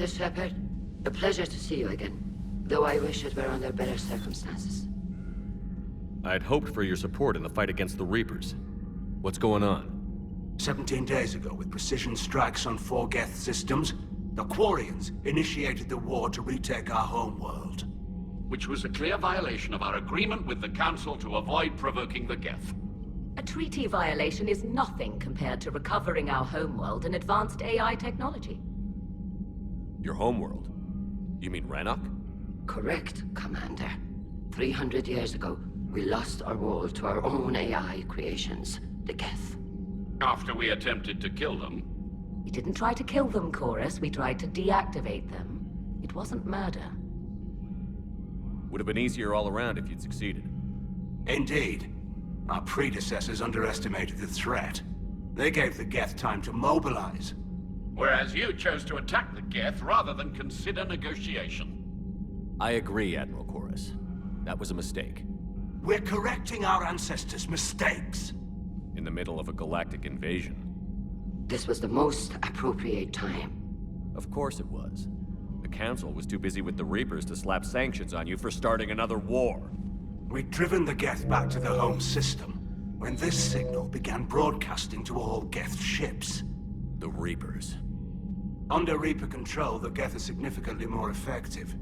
Commander Shepard. A pleasure to see you again. Though I wish it were under better circumstances. I had hoped for your support in the fight against the Reapers. What's going on? 17 days ago, with precision strikes on 4 Geth systems, the Quarians initiated the war to retake our homeworld. Which was a clear violation of our agreement with the Council to avoid provoking the Geth. A treaty violation is nothing compared to recovering our homeworld and advanced AI technology. Your homeworld? You mean Rannoch? Correct, Commander. 300 years ago, we lost our world to our own AI creations, the Geth. After we attempted to kill them. We didn't try to kill them, Chorus. We tried to deactivate them. It wasn't murder. Would have been easier all around if you'd succeeded. Indeed. Our predecessors underestimated the threat. They gave the Geth time to mobilize. Whereas you chose to attack the Geth rather than consider negotiation. I agree, Admiral Chorus. That was a mistake. We're correcting our ancestors' mistakes. In the middle of a galactic invasion. This was the most appropriate time. Of course it was. The Council was too busy with the Reapers to slap sanctions on you for starting another war. We'd driven the Geth back to the home system, when this signal began broadcasting to all Geth ships. The Reapers. Under Reaper control, the Geth are significantly more effective.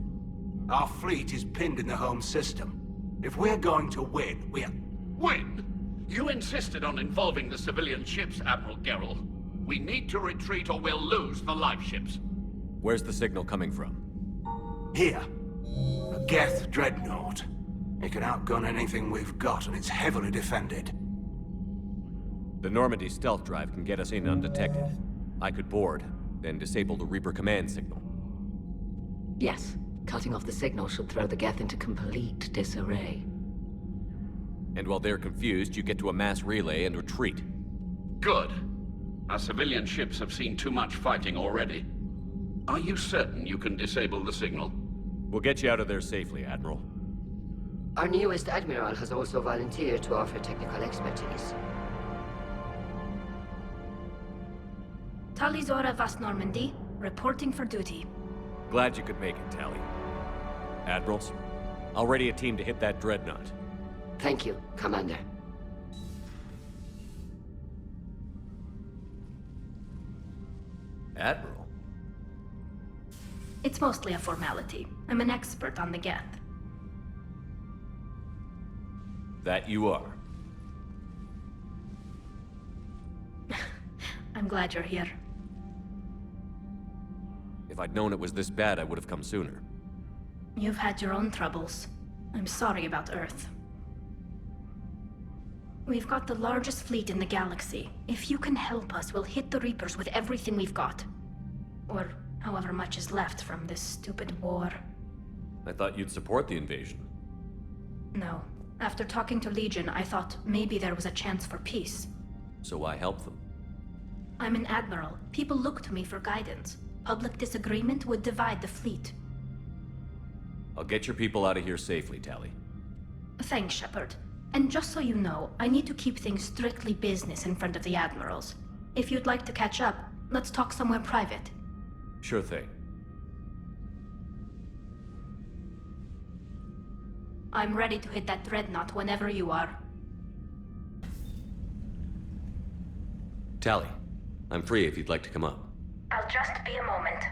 Our fleet is pinned in the home system. If we're going to win, Win? You insisted on involving the civilian ships, Admiral Gerrel. We need to retreat or we'll lose the live ships. Where's the signal coming from? Here. A Geth dreadnought. It can outgun anything we've got, and it's heavily defended. The Normandy stealth drive can get us in undetected. I could board, then disable the Reaper command signal. Yes, cutting off the signal should throw the Geth into complete disarray. And while they're confused, you get to a mass relay and retreat. Good. Our civilian ships have seen too much fighting already. Are you certain you can disable the signal? We'll get you out of there safely, Admiral. Our newest Admiral has also volunteered to offer technical expertise. Talizora Vas Normandy, reporting for duty. Glad you could make it, Tally. Admirals, I'll ready a team to hit that dreadnought. Thank you, Commander. Admiral? It's mostly a formality. I'm an expert on the Geth. That you are. I'm glad you're here. If I'd known it was this bad, I would have come sooner. You've had your own troubles. I'm sorry about Earth. We've got the largest fleet in the galaxy. If you can help us, we'll hit the Reapers with everything we've got. Or however much is left from this stupid war. I thought you'd support the invasion. No. After talking to Legion, I thought maybe there was a chance for peace. So I helped them. I'm an admiral. People look to me for guidance. Public disagreement would divide the fleet. I'll get your people out of here safely, Tally. Thanks, Shepard. And just so you know, I need to keep things strictly business in front of the admirals. If you'd like to catch up, let's talk somewhere private. Sure thing. I'm ready to hit that dreadnought whenever you are. Tally, I'm free if you'd like to come up. I'll just be a moment.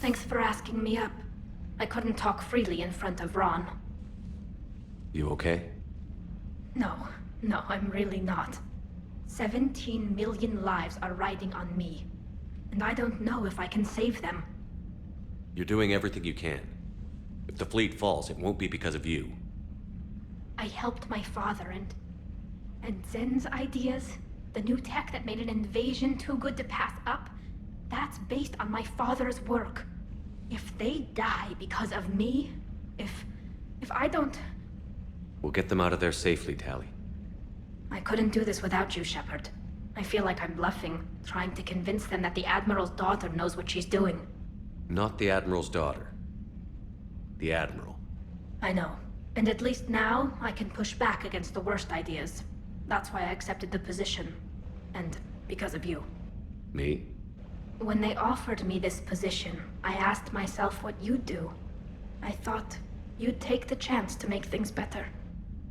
Thanks for asking me up. I couldn't talk freely in front of Ron. You okay? No, I'm really not. 17 million lives are riding on me. And I don't know if I can save them. You're doing everything you can. If the fleet falls, it won't be because of you. I helped my father and Zen's ideas, the new tech that made an invasion too good to pass up, that's based on my father's work. If they die because of me, if I don't... We'll get them out of there safely, Tally. I couldn't do this without you, Shepard. I feel like I'm bluffing, trying to convince them that the Admiral's daughter knows what she's doing. Not the Admiral's daughter. The Admiral. I know. And at least now, I can push back against the worst ideas. That's why I accepted the position. And because of you. Me? When they offered me this position, I asked myself what you'd do. I thought you'd take the chance to make things better.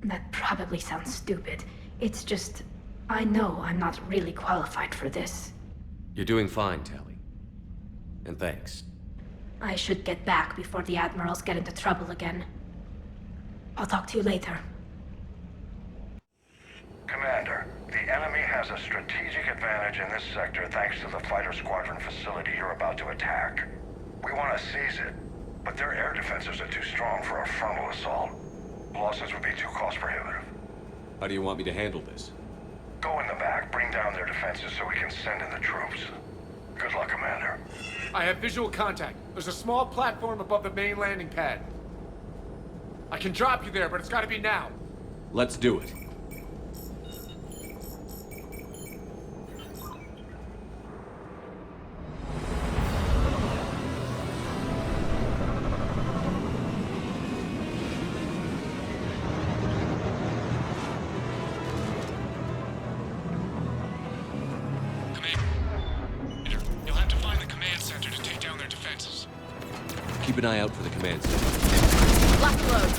That probably sounds stupid. It's just, I know I'm not really qualified for this. You're doing fine, Tally. And thanks. I should get back before the Admirals get into trouble again. I'll talk to you later. Commander, the enemy has a strategic advantage in this sector thanks to the fighter squadron facility you're about to attack. We want to seize it, but their air defenses are too strong for a frontal assault. Losses would be too cost prohibitive. How do you want me to handle this? Go in the back, bring down their defenses so we can send in the troops. Good luck, Commander. I have visual contact. There's a small platform above the main landing pad. I can drop you there, but it's gotta be now. Let's do it. You'll have to find the command center to take down their defenses. Keep an eye out for the command center. Blast load.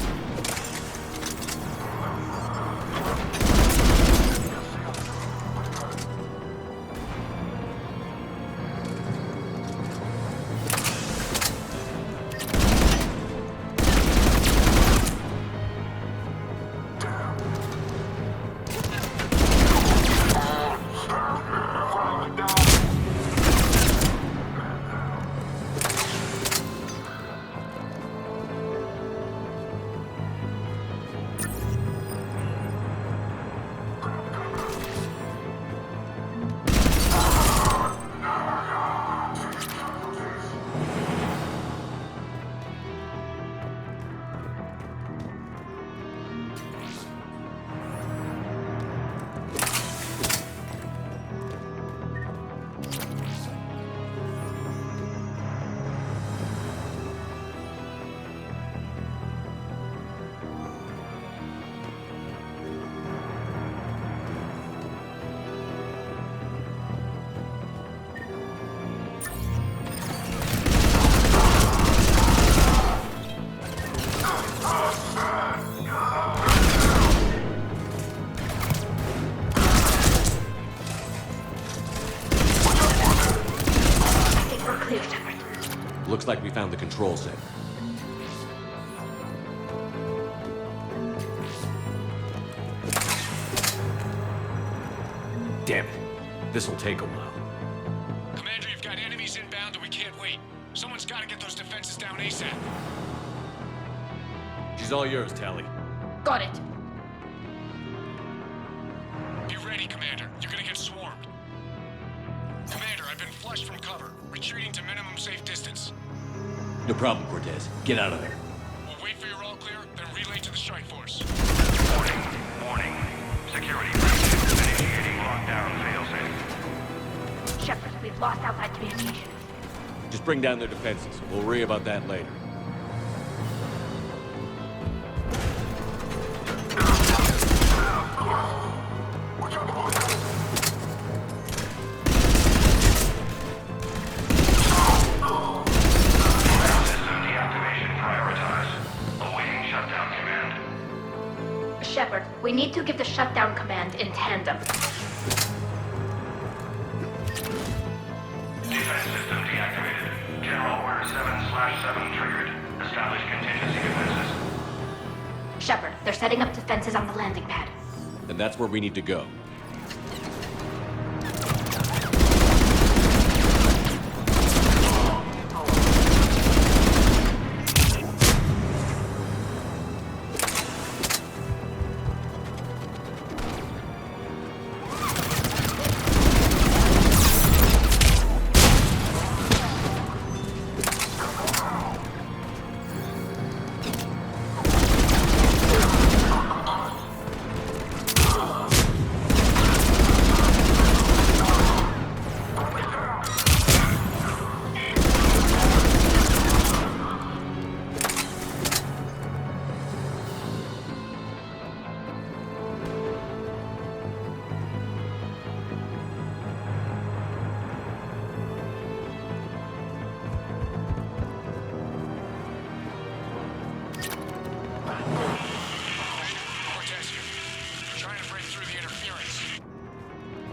Looks like we found the control center. Damn it. This'll take a while. Commander, you've got enemies inbound and we can't wait. Someone's gotta get those defenses down ASAP. She's all yours, Tally. Got it. Be ready, Commander. You're gonna get swarmed. Commander, I've been flushed from cover. Retreating to minimum safe distance. No problem, Cortez. Get out of there. We'll wait for your all clear, then relay to the strike force. Warning. Security breach. Initiating lockdown failsafe. Shepard, we've lost outside communications. Just bring down their defenses. We'll worry about that later. Shepard, we need to give the shutdown command in tandem. Defense system deactivated. General Order 7/7 triggered. Establish contingency defenses. Shepard, they're setting up defenses on the landing pad. And that's where we need to go.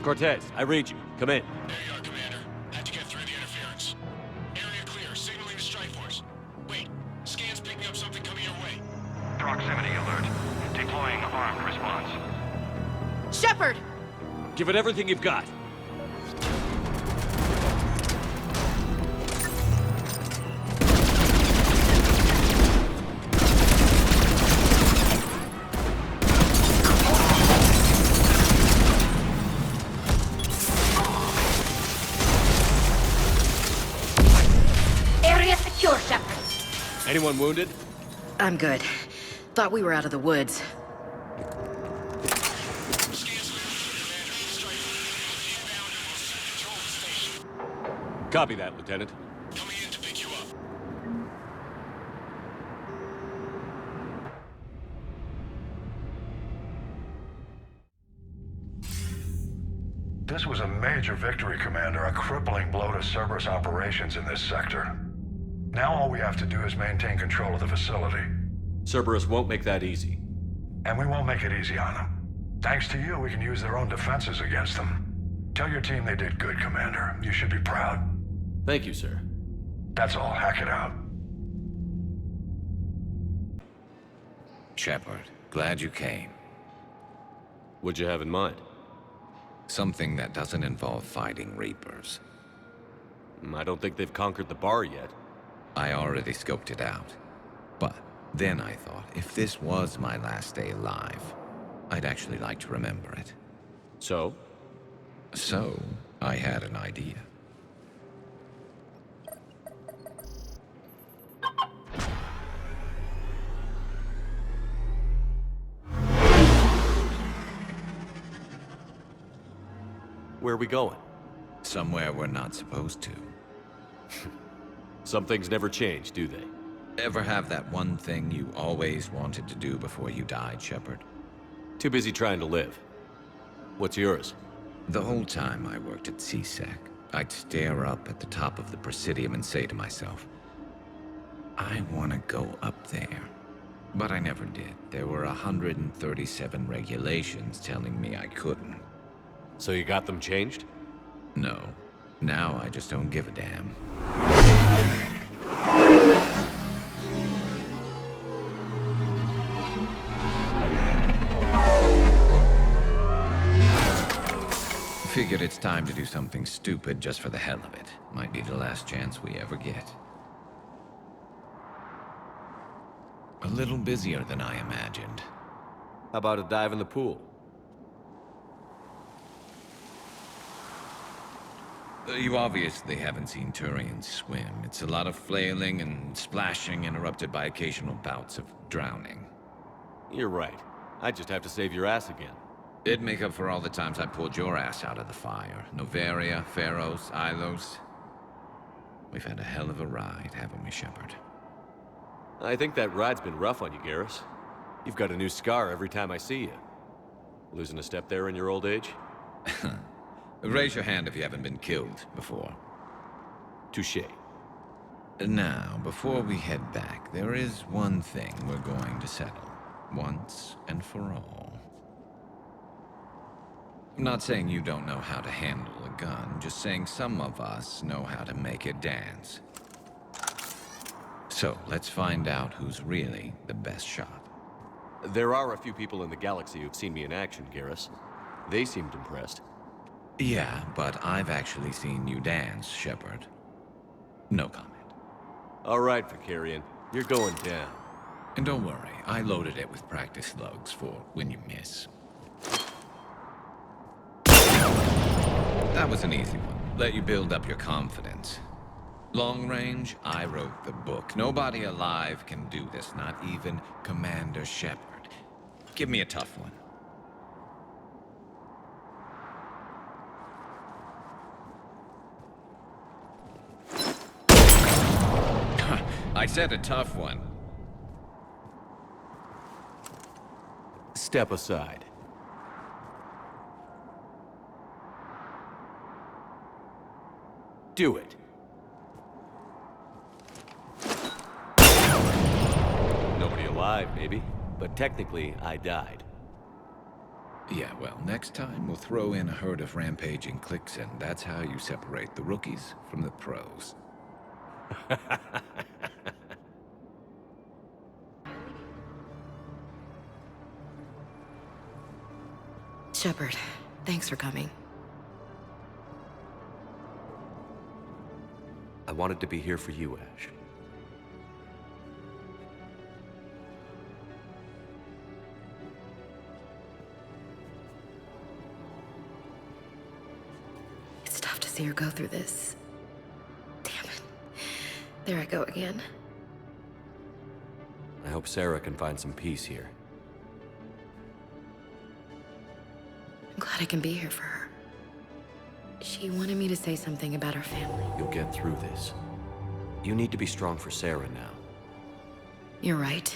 Cortez, I read you. Come in. There you are, Commander. Had to get through the interference. Area clear, signaling to strike force. Wait, scan's picking up something coming your way. Proximity alert. Deploying armed response. Shepard! Give it everything you've got. Area secure, Shepard. Anyone wounded? I'm good. Thought we were out of the woods. Copy that, Lieutenant. Coming in to pick you up. This was a major victory, Commander. A crippling blow to Cerberus operations in this sector. Now all we have to do is maintain control of the facility. Cerberus won't make that easy. And we won't make it easy on them. Thanks to you, we can use their own defenses against them. Tell your team they did good, Commander. You should be proud. Thank you, sir. That's all. Hack it out. Shepard, glad you came. What'd you have in mind? Something that doesn't involve fighting Reapers. I don't think they've conquered the bar yet. I already scoped it out. But then I thought, if this was my last day alive, I'd actually like to remember it. So? So, I had an idea. Where are we going? Somewhere we're not supposed to. Some things never change, do they? Ever have that one thing you always wanted to do before you died, Shepard? Too busy trying to live. What's yours? The whole time I worked at CSEC, I'd stare up at the top of the Presidium and say to myself, I want to go up there. But I never did. There were 137 regulations telling me I couldn't. So you got them changed? No. Now I just don't give a damn. Figured it's time to do something stupid just for the hell of it. Might be the last chance we ever get. A little busier than I imagined. How about a dive in the pool? You obviously haven't seen Turians swim. It's a lot of flailing and splashing, interrupted by occasional bouts of drowning. You're right. I just have to save your ass again. It'd make up for all the times I pulled your ass out of the fire. Noveria, Pharos, Ilos. We've had a hell of a ride, haven't we, Shepard? I think that ride's been rough on you, Garrus. You've got a new scar every time I see you. Losing a step there in your old age? Raise your hand if you haven't been killed before. Touché. Now, before we head back, there is one thing we're going to settle. Once and for all. I'm not saying you don't know how to handle a gun, just saying some of us know how to make it dance. So, let's find out who's really the best shot. There are a few people in the galaxy who've seen me in action, Garrus. They seemed impressed. Yeah, but I've actually seen you dance, Shepard. No comment. All right, Vicarian. You're going down. And don't worry, I loaded it with practice slugs for when you miss. That was an easy one. Let you build up your confidence. Long range, I wrote the book. Nobody alive can do this, not even Commander Shepard. Give me a tough one. I said a tough one. Step aside. Do it. Nobody alive, maybe. But technically, I died. Yeah, well, next time we'll throw in a herd of rampaging cliques, and that's how you separate the rookies from the pros. Shepard, thanks for coming. I wanted to be here for you, Ash. It's tough to see her go through this. Damn it. There I go again. I hope Sarah can find some peace here. I'm glad I can be here for her. She wanted me to say something about her family. You'll get through this. You need to be strong for Sarah now. You're right.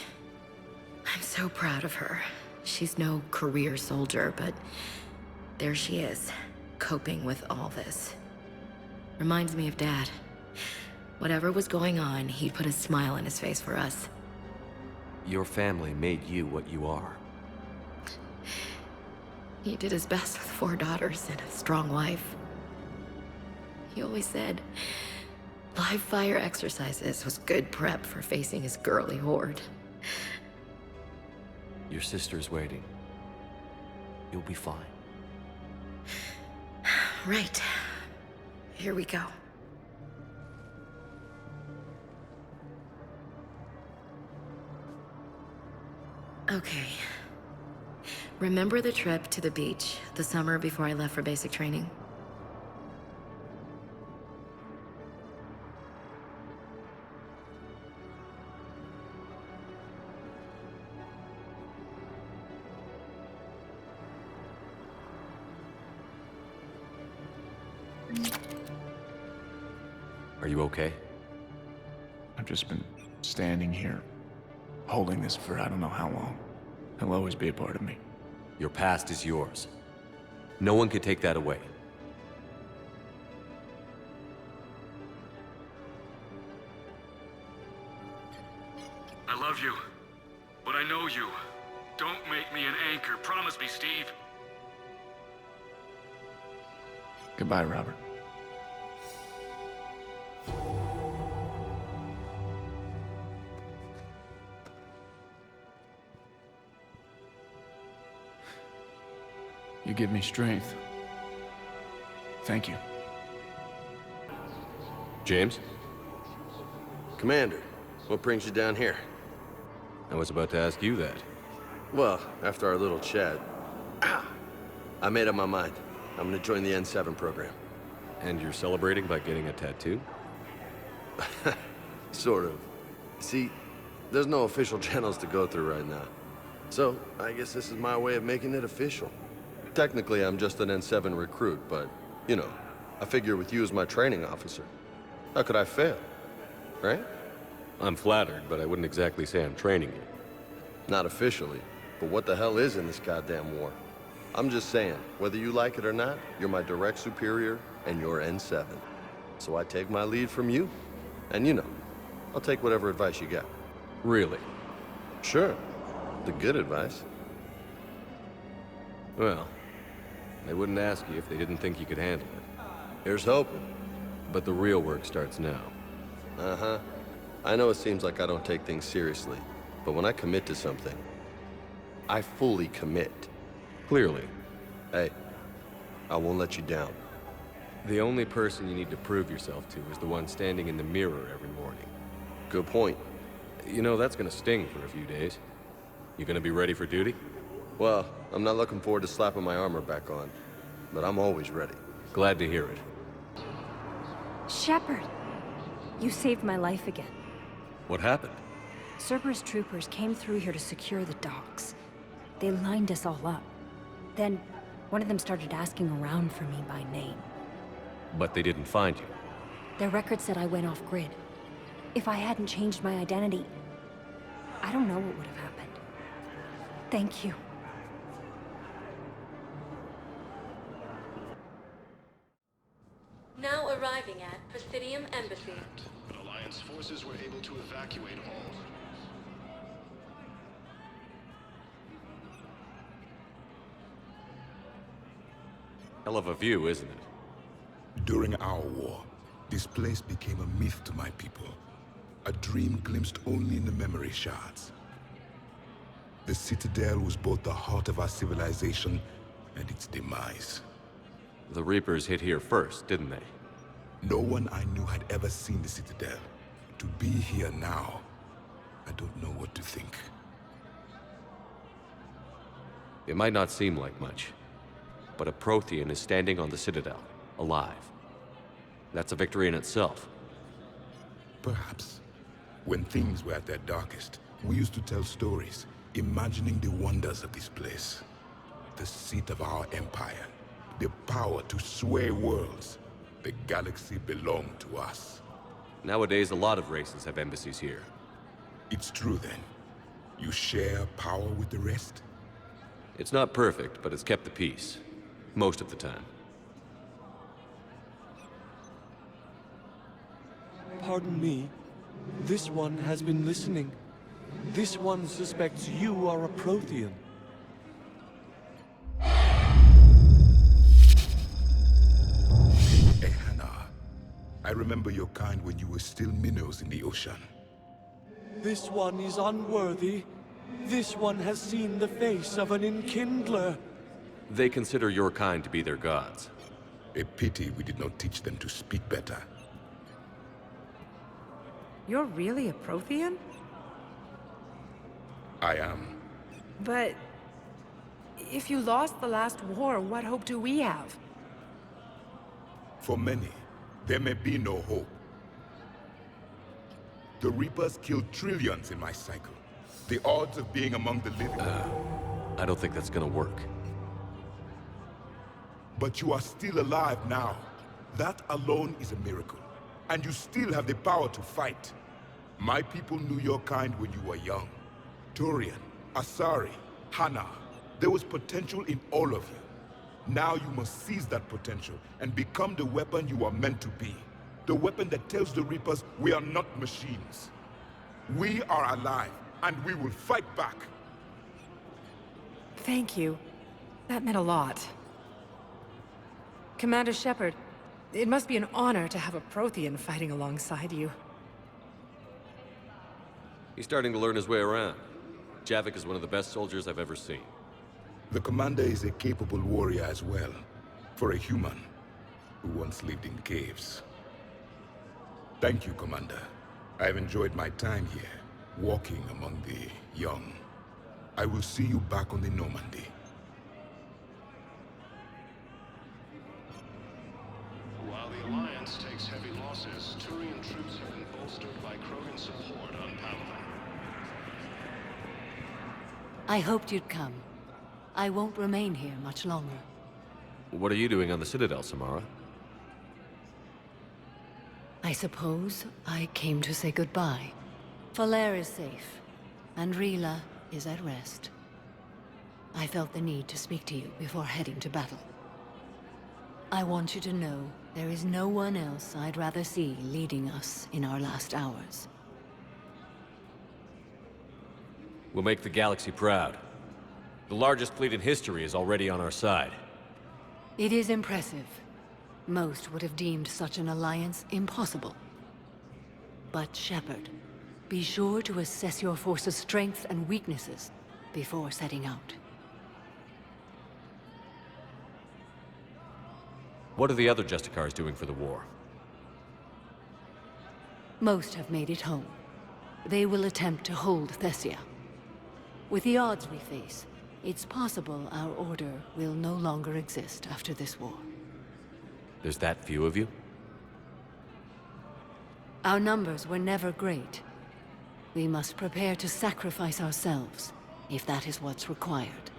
I'm so proud of her. She's no career soldier, but there she is, coping with all this. Reminds me of Dad. Whatever was going on, he'd put a smile on his face for us. Your family made you what you are. He did his best with 4 daughters and a strong wife. He always said live fire exercises was good prep for facing his girly horde. Your sister's waiting. You'll be fine. Right. Here we go. Okay. Remember the trip to the beach the summer before I left for basic training? Are you okay? I've just been standing here, holding this for I don't know how long. It'll always be a part of me. Your past is yours. No one can take that away. I love you, but I know you. Don't make me an anchor. Promise me, Steve. Goodbye, Robert. You give me strength. Thank you. James? Commander, what brings you down here? I was about to ask you that. Well, after our little chat, I made up my mind. I'm gonna join the N7 program. And you're celebrating by getting a tattoo? Sort of. See, there's no official channels to go through right now. So, I guess this is my way of making it official. Technically, I'm just an N7 recruit, but, you know, I figure with you as my training officer, how could I fail? Right? I'm flattered, but I wouldn't exactly say I'm training you. Not officially, but what the hell is in this goddamn war? I'm just saying, whether you like it or not, you're my direct superior, and you're N7. So I take my lead from you, and you know, I'll take whatever advice you got. Really? Sure. The good advice. Well, they wouldn't ask you if they didn't think you could handle it. Here's hoping. But the real work starts now. Uh-huh. I know it seems like I don't take things seriously, but when I commit to something, I fully commit. Clearly. Hey, I won't let you down. The only person you need to prove yourself to is the one standing in the mirror every morning. Good point. You know, that's gonna sting for a few days. You gonna be ready for duty? Well, I'm not looking forward to slapping my armor back on, but I'm always ready. Glad to hear it. Shepard! You saved my life again. What happened? Cerberus troopers came through here to secure the docks. They lined us all up. Then, one of them started asking around for me by name. But they didn't find you. Their record said I went off-grid. If I hadn't changed my identity, I don't know what would have happened. Thank you. Now arriving at Presidium Embassy. Alliance forces were able to evacuate all. Hell of a view, isn't it? During our war, this place became a myth to my people. A dream glimpsed only in the memory shards. The Citadel was both the heart of our civilization and its demise. The Reapers hit here first, didn't they? No one I knew had ever seen the Citadel. To be here now, I don't know what to think. It might not seem like much, but a Prothean is standing on the Citadel, alive. That's a victory in itself. Perhaps. When things were at their darkest, we used to tell stories, imagining the wonders of this place. The seat of our empire, the power to sway worlds. The galaxy belonged to us. Nowadays, a lot of races have embassies here. It's true then. You share power with the rest? It's not perfect, but it's kept the peace. Most of the time. Pardon me. This one has been listening. This one suspects you are a Prothean. I remember your kind when you were still minnows in the ocean. This one is unworthy. This one has seen the face of an enkindler. They consider your kind to be their gods. A pity we did not teach them to speak better. You're really a Prothean? I am. But... if you lost the last war, what hope do we have? For many, there may be no hope. The Reapers killed trillions in my cycle. The odds of being among the living... I don't think that's gonna work. But you are still alive now. That alone is a miracle. And you still have the power to fight. My people knew your kind when you were young. Turian, Asari, Hana. There was potential in all of you. Now you must seize that potential and become the weapon you are meant to be. The weapon that tells the Reapers we are not machines. We are alive, and we will fight back. Thank you. That meant a lot. Commander Shepard, it must be an honor to have a Prothean fighting alongside you. He's starting to learn his way around. Javik is one of the best soldiers I've ever seen. The commander is a capable warrior as well, for a human who once lived in caves. Thank you, Commander. I have enjoyed my time here, walking among the young. I will see you back on the Normandy. While the Alliance takes heavy losses, Turian troops have been bolstered by Krogan support on Palaven. I hoped you'd come. I won't remain here much longer. What are you doing on the Citadel, Samara? I suppose I came to say goodbye. Falere is safe, and Rila is at rest. I felt the need to speak to you before heading to battle. I want you to know there is no one else I'd rather see leading us in our last hours. We'll make the galaxy proud. The largest fleet in history is already on our side. It is impressive. Most would have deemed such an alliance impossible. But Shepard, be sure to assess your force's strengths and weaknesses before setting out. What are the other Justicars doing for the war? Most have made it home. They will attempt to hold Thessia. With the odds we face, it's possible our order will no longer exist after this war. There's that few of you? Our numbers were never great. We must prepare to sacrifice ourselves, if that is what's required.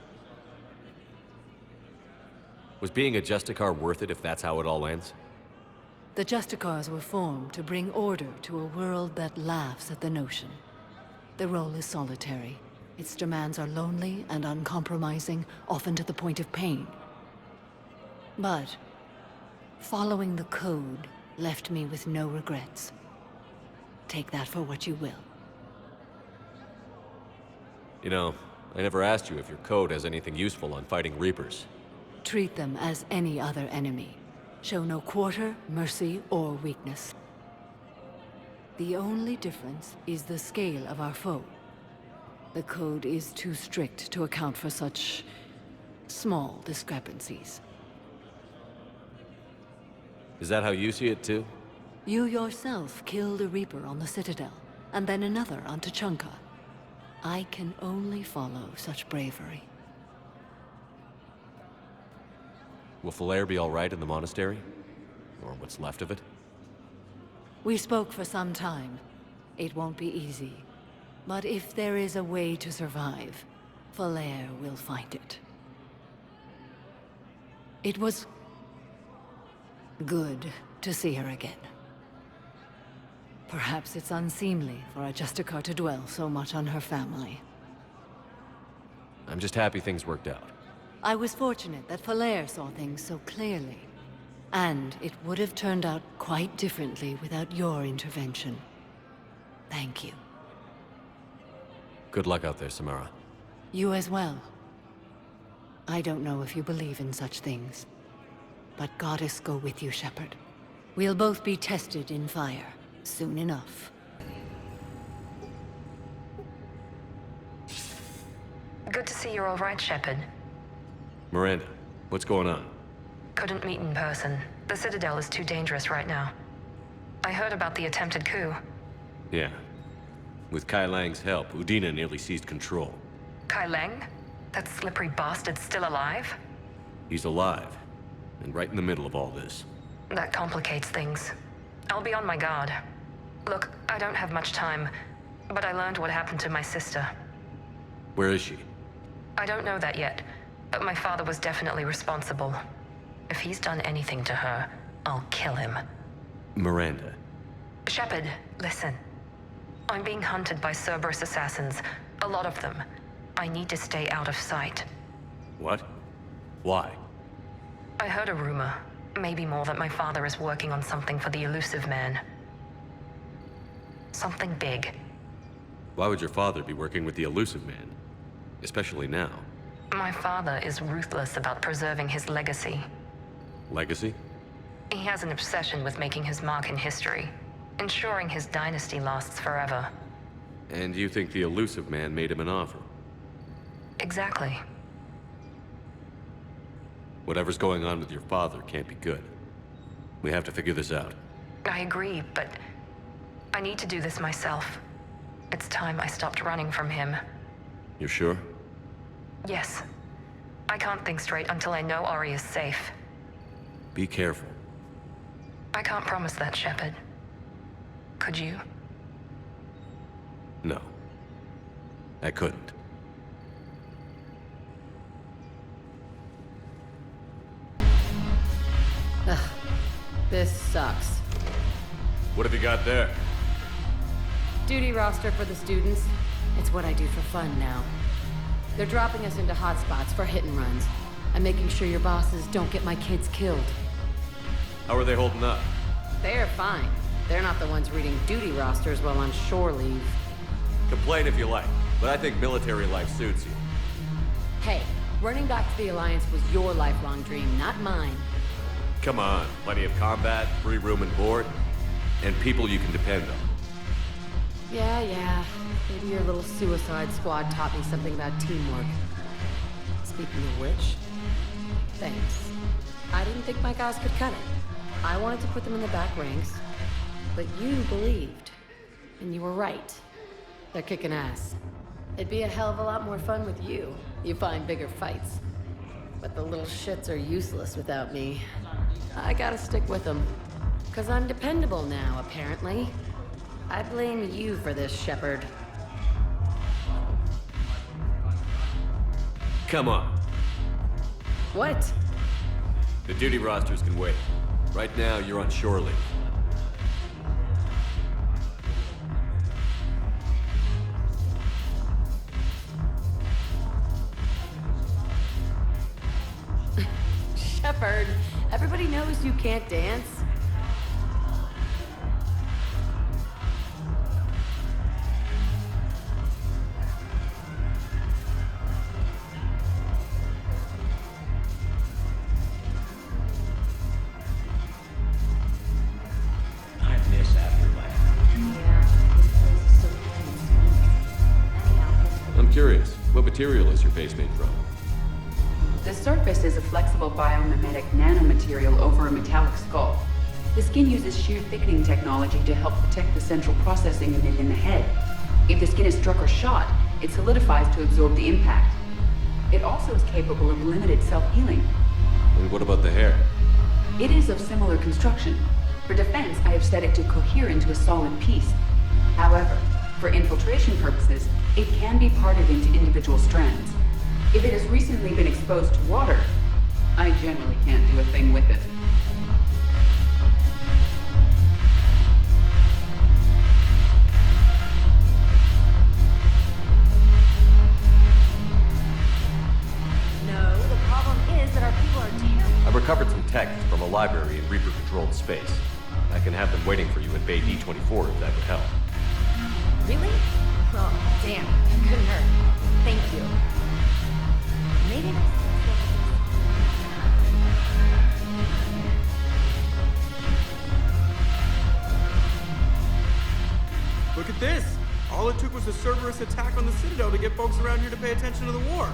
Was being a Justicar worth it if that's how it all ends? The Justicars were formed to bring order to a world that laughs at the notion. The role is solitary. Its demands are lonely and uncompromising, often to the point of pain. But following the code left me with no regrets. Take that for what you will. You know, I never asked you if your code has anything useful on fighting Reapers. Treat them as any other enemy. Show no quarter, mercy, or weakness. The only difference is the scale of our foe. The code is too strict to account for such small discrepancies. Is that how you see it too? You yourself killed a Reaper on the Citadel, and then another on Tuchanka. I can only follow such bravery. Will Falair be all right in the monastery? Or what's left of it? We spoke for some time. It won't be easy. But if there is a way to survive, Falair will find it. It was good to see her again. Perhaps it's unseemly for a Justicar to dwell so much on her family. I'm just happy things worked out. I was fortunate that Falair saw things so clearly. And it would have turned out quite differently without your intervention. Thank you. Good luck out there, Samara. You as well. I don't know if you believe in such things, but Goddess go with you, Shepard. We'll both be tested in fire, soon enough. Good to see you're all right, Shepard. Miranda, what's going on? Couldn't meet in person. The Citadel is too dangerous right now. I heard about the attempted coup. Yeah. With Kai Lang's help, Udina nearly seized control. Kai Lang? That slippery bastard's still alive? He's alive, and right in the middle of all this. That complicates things. I'll be on my guard. Look, I don't have much time, but I learned what happened to my sister. Where is she? I don't know that yet, but my father was definitely responsible. If he's done anything to her, I'll kill him. Miranda. Shepard, listen. I'm being hunted by Cerberus assassins. A lot of them. I need to stay out of sight. What? Why? I heard a rumor, maybe more, that my father is working on something for the Elusive Man. Something big. Why would your father be working with the Elusive Man? Especially now. My father is ruthless about preserving his legacy. Legacy? He has an obsession with making his mark in history, ensuring his dynasty lasts forever. And you think the Elusive Man made him an offer? Exactly. Whatever's going on with your father can't be good. We have to figure this out. I agree, but I need to do this myself. It's time I stopped running from him. You're sure? Yes. I can't think straight until I know Ori is safe. Be careful. I can't promise that, Shepard. Could you? No. I couldn't. Ugh. This sucks. What have you got there? Duty roster for the students. It's what I do for fun now. They're dropping us into hotspots for hit and runs. I'm making sure your bosses don't get my kids killed. How are they holding up? They're fine. They're not the ones reading duty rosters while on shore leave. Complain if you like, but I think military life suits you. Hey, running back to the Alliance was your lifelong dream, not mine. Come on, plenty of combat, free room and board, and people you can depend on. Yeah. Maybe your little suicide squad taught me something about teamwork. Speaking of which, thanks. I didn't think my guys could cut it. I wanted to put them in the back ranks, but you believed. And you were right. They're kicking ass. It'd be a hell of a lot more fun with you. You find bigger fights. But the little shits are useless without me. I gotta stick with them. 'Cause I'm dependable now, apparently. I blame you for this, Shepard. Come on. What? The duty rosters can wait. Right now, you're on shore leave. Shepard, everybody knows you can't dance. material is your face made from? The surface is a flexible biomimetic nanomaterial over a metallic skull. The skin uses shear thickening technology to help protect the central processing unit in the head. If the skin is struck or shot, it solidifies to absorb the impact. It also is capable of limited self-healing. And what about the hair? It is of similar construction. For defense, I have set it to cohere into a solid piece. However, for infiltration purposes, it can be parted into individual strands. If it has recently been exposed to water, I generally can't do a thing with it. No, the problem is that our people are terrible. I recovered some tech from a library in Reaper-controlled space. I can have them waiting for you at Bay D24 if that would help. Really? Oh, damn. Couldn't hurt. Thank you. Maybe next time. Look at this! All it took was a Cerberus attack on the Citadel to get folks around here to pay attention to the war.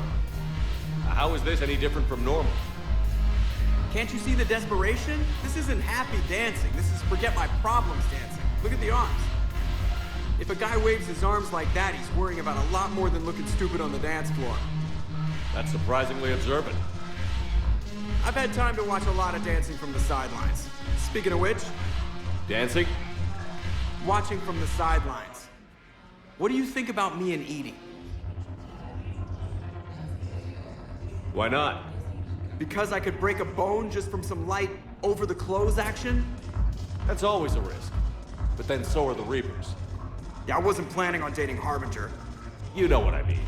How is this any different from normal? Can't you see the desperation? This isn't happy dancing. This is forget my problems dancing. Look at the arms. If a guy waves his arms like that, he's worrying about a lot more than looking stupid on the dance floor. That's surprisingly observant. I've had time to watch a lot of dancing from the sidelines. Speaking of which... Dancing? Watching from the sidelines. What do you think about me and Edie? Why not? Because I could break a bone just from some light over-the-clothes action? That's always a risk. But then so are the Reapers. Yeah, I wasn't planning on dating Harbinger. You know what I mean.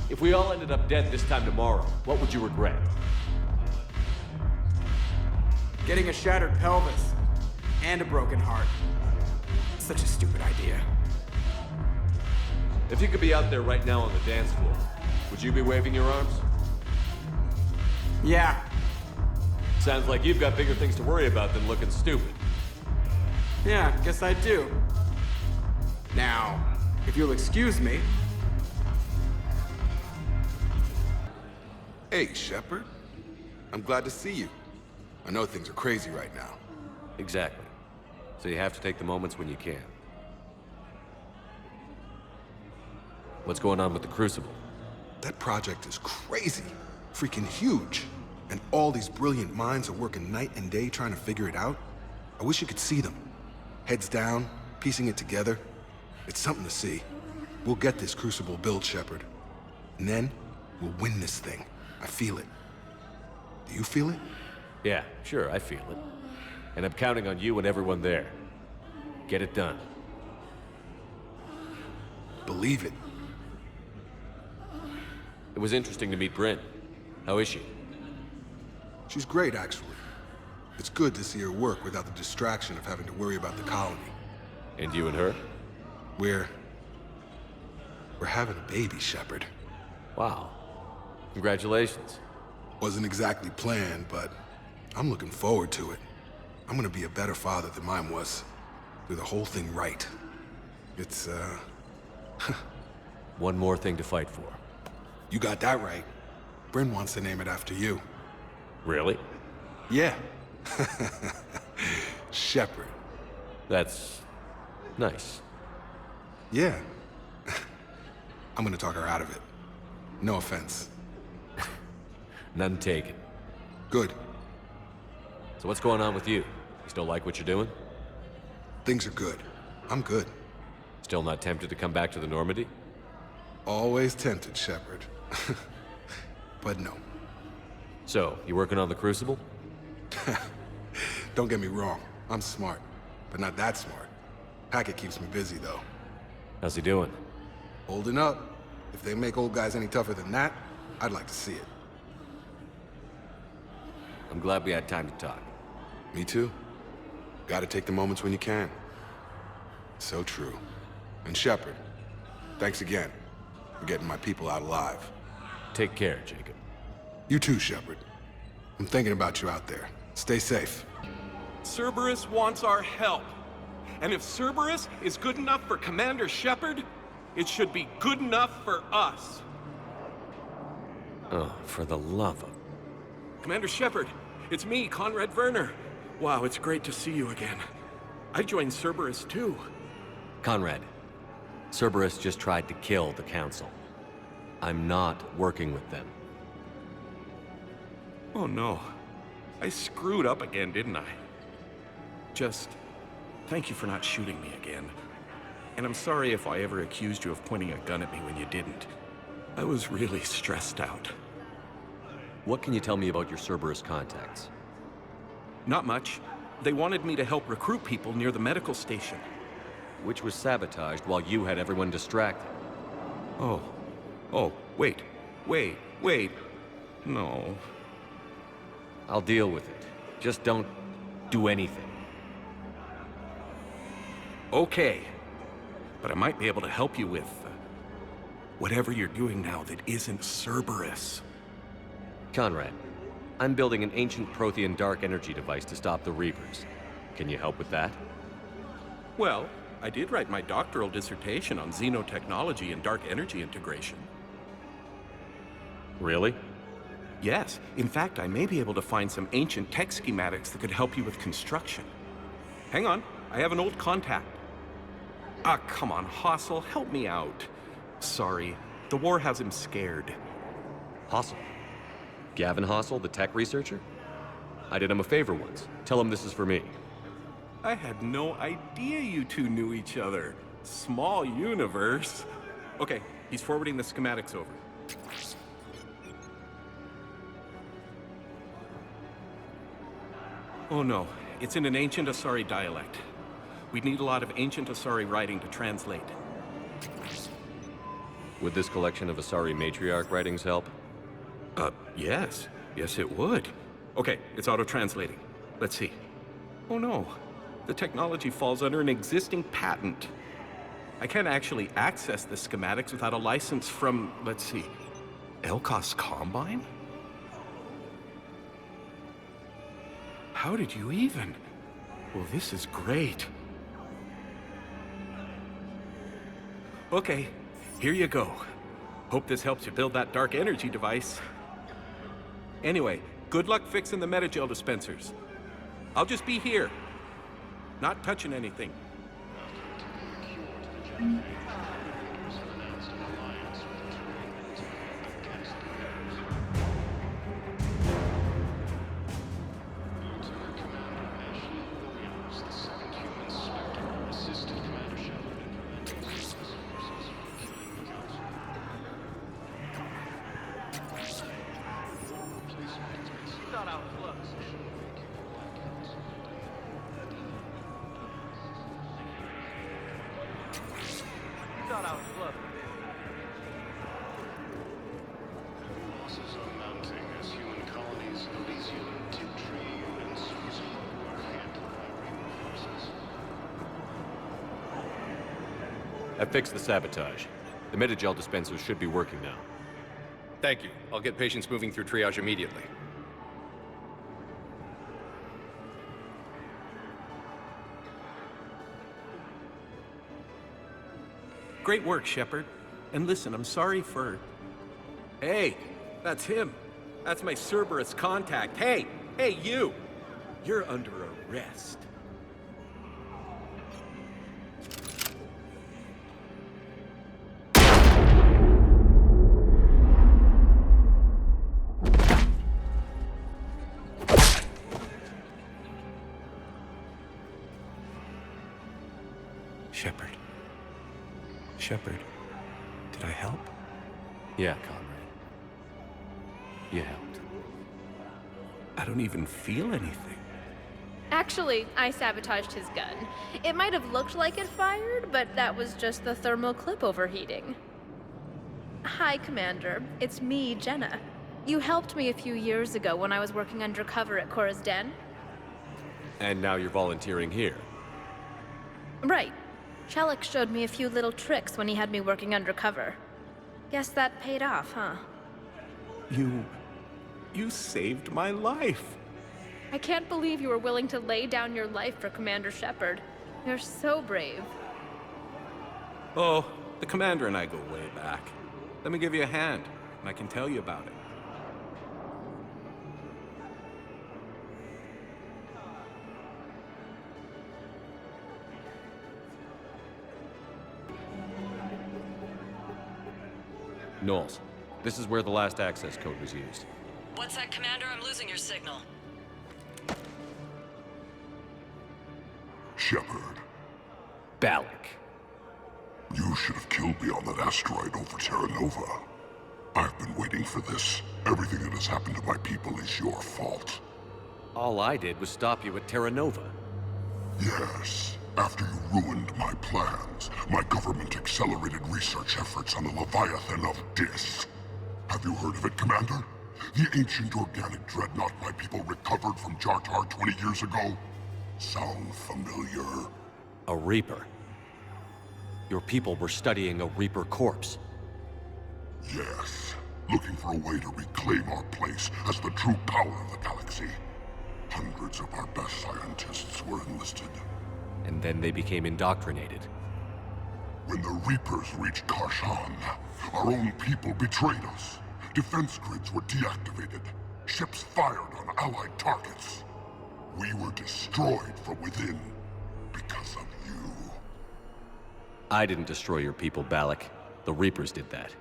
If we all ended up dead this time tomorrow, what would you regret? Getting a shattered pelvis. And a broken heart. Such a stupid idea. If you could be out there right now on the dance floor, would you be waving your arms? Yeah. Sounds like you've got bigger things to worry about than looking stupid. Yeah, guess I do. Now, if you'll excuse me... Hey, Shepard. I'm glad to see you. I know things are crazy right now. Exactly. So you have to take the moments when you can. What's going on with the Crucible? That project is crazy. Freaking huge. And all these brilliant minds are working night and day trying to figure it out. I wish you could see them. Heads down, piecing it together. It's something to see. We'll get this Crucible built, Shepard. And then, we'll win this thing. I feel it. Do you feel it? Yeah, sure, I feel it. And I'm counting on you and everyone there. Get it done. Believe it. It was interesting to meet Bryn. How is she? She's great, actually. It's good to see her work without the distraction of having to worry about the colony. And you and her? We're having a baby, Shepard. Wow. Congratulations. Wasn't exactly planned, but I'm looking forward to it. I'm gonna be a better father than mine was. Do the whole thing right. It's, One more thing to fight for. You got that right. Bryn wants to name it after you. Really? Yeah. Shepard. That's... nice. Yeah. I'm gonna talk her out of it. No offense. None taken. Good. So what's going on with you? You still like what you're doing? Things are good. I'm good. Still not tempted to come back to the Normandy? Always tempted, Shepard. But no. So, you working on the Crucible? Don't get me wrong. I'm smart. But not that smart. Hackett keeps me busy, though. How's he doing? Holding up. If they make old guys any tougher than that, I'd like to see it. I'm glad we had time to talk. Me too. Gotta take the moments when you can. So true. And Shepard, thanks again for getting my people out alive. Take care, Jacob. You too, Shepard. I'm thinking about you out there. Stay safe. Cerberus wants our help. And if Cerberus is good enough for Commander Shepard, it should be good enough for us. Oh, for the love of... Commander Shepard, it's me, Conrad Werner. Wow, it's great to see you again. I joined Cerberus too. Conrad, Cerberus just tried to kill the Council. I'm not working with them. Oh no. I screwed up again, didn't I? Just... thank you for not shooting me again. And I'm sorry if I ever accused you of pointing a gun at me when you didn't. I was really stressed out. What can you tell me about your Cerberus contacts? Not much. They wanted me to help recruit people near the medical station. Which was sabotaged while you had everyone distracted. Oh. Oh, wait. No. I'll deal with it. Just don't do anything. Okay. But I might be able to help you with... whatever you're doing now that isn't Cerberus. Conrad, I'm building an ancient Prothean dark energy device to stop the Reapers. Can you help with that? Well, I did write my doctoral dissertation on xenotechnology and dark energy integration. Really? Yes. In fact, I may be able to find some ancient tech schematics that could help you with construction. Hang on, I have an old contact. Ah, come on, Hossel, help me out. Sorry, the war has him scared. Hossel? Gavin Hossel, the tech researcher? I did him a favor once. Tell him this is for me. I had no idea you two knew each other. Small universe. Okay, he's forwarding the schematics over. Oh no, it's in an ancient Asari dialect. We'd need a lot of ancient Asari writing to translate. Would this collection of Asari matriarch writings help? Yes. Yes, it would. Okay, it's auto-translating. Let's see. Oh no, the technology falls under an existing patent. I can't actually access the schematics without a license from, let's see, Elkos Combine? How did you even? Well, this is great. Okay, here you go. Hope this helps you build that dark energy device. Anyway, good luck fixing the metagel dispensers. I'll just be here. Not touching anything. I fixed the sabotage. The metagel dispensers should be working now. Thank you. I'll get patients moving through triage immediately. Great work, Shepard. And listen, I'm sorry for... Hey, that's him. That's my Cerberus contact. Hey, you! You're under arrest. Shepard, did I help? Yeah, Conrad. You helped. I don't even feel anything. Actually, I sabotaged his gun. It might have looked like it fired, but that was just the thermal clip overheating. Hi, Commander. It's me, Jenna. You helped me a few years ago when I was working undercover at Cora's Den. And now you're volunteering here. Right. Shellick showed me a few little tricks when he had me working undercover. Guess that paid off, huh? You saved my life. I can't believe you were willing to lay down your life for Commander Shepard. You're so brave. Oh, the Commander and I go way back. Let me give you a hand, and I can tell you about it. Knowles, this is where the last access code was used. What's that, Commander? I'm losing your signal. Shepard. Balak. You should have killed me on that asteroid over Terra Nova. I've been waiting for this. Everything that has happened to my people is your fault. All I did was stop you at Terra Nova. Yes. After you ruined my plans, my government accelerated research efforts on the Leviathan of Dis. Have you heard of it, Commander? The ancient organic dreadnought my people recovered from Jartar 20 years ago? Sound familiar? A Reaper? Your people were studying a Reaper corpse. Yes. Looking for a way to reclaim our place as the true power of the galaxy. Hundreds of our best scientists were enlisted. And then they became indoctrinated. When the Reapers reached Karshan, our own people betrayed us. Defense grids were deactivated. Ships fired on Allied targets. We were destroyed from within because of you. I didn't destroy your people, Balak. The Reapers did that.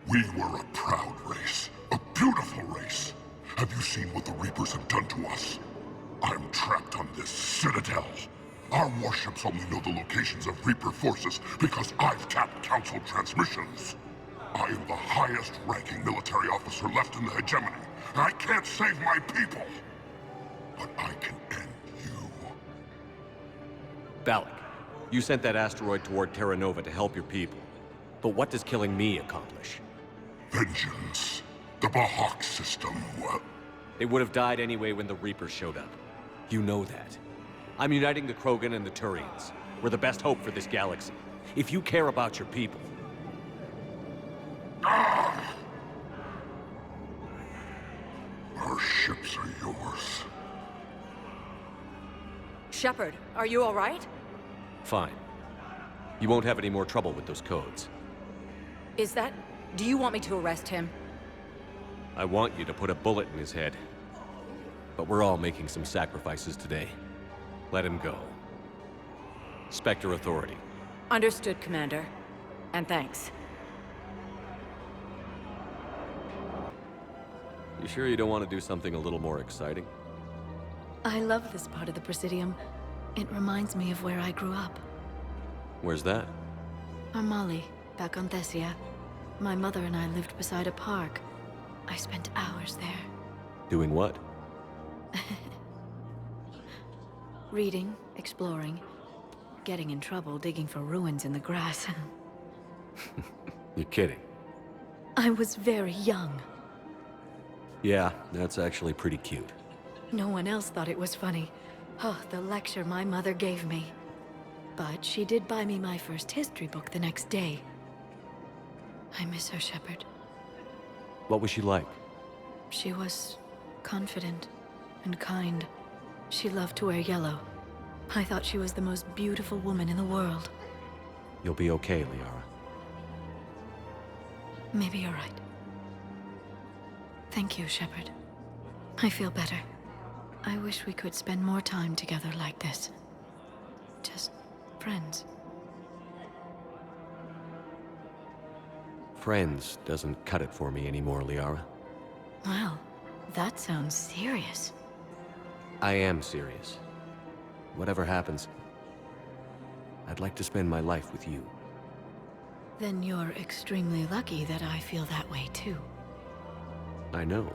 We were a proud race. A beautiful race. Have you seen what the Reapers have done to us? I'm trapped on this Citadel. Our warships only know the locations of Reaper forces because I've tapped Council transmissions. I am the highest-ranking military officer left in the hegemony. I can't save my people. But I can end you. Balak, you sent that asteroid toward Terra Nova to help your people. But what does killing me accomplish? Vengeance. The Bahak system, well... They would have died anyway when the Reapers showed up. You know that. I'm uniting the Krogan and the Turians. We're the best hope for this galaxy. If you care about your people... Ah! Our ships are yours. Shepard, are you all right? Fine. You won't have any more trouble with those codes. Is that... Do you want me to arrest him? I want you to put a bullet in his head. But we're all making some sacrifices today. Let him go. Spectre Authority. Understood, Commander. And thanks. You sure you don't want to do something a little more exciting? I love this part of the Presidium. It reminds me of where I grew up. Where's that? Armali, back on Thessia. My mother and I lived beside a park. I spent hours there. Doing what? Reading, exploring, getting in trouble digging for ruins in the grass. You're kidding. I was very young. Yeah, that's actually pretty cute. No one else thought it was funny. Oh, the lecture my mother gave me. But she did buy me my first history book the next day. I miss her, Shepard. What was she like? She was confident and kind. She loved to wear yellow. I thought she was the most beautiful woman in the world. You'll be okay, Liara. Maybe you're right. Thank you, Shepard. I feel better. I wish we could spend more time together like this. Just friends. Friends doesn't cut it for me anymore, Liara. Wow, that sounds serious. I am serious. Whatever happens, I'd like to spend my life with you. Then you're extremely lucky that I feel that way too. I know.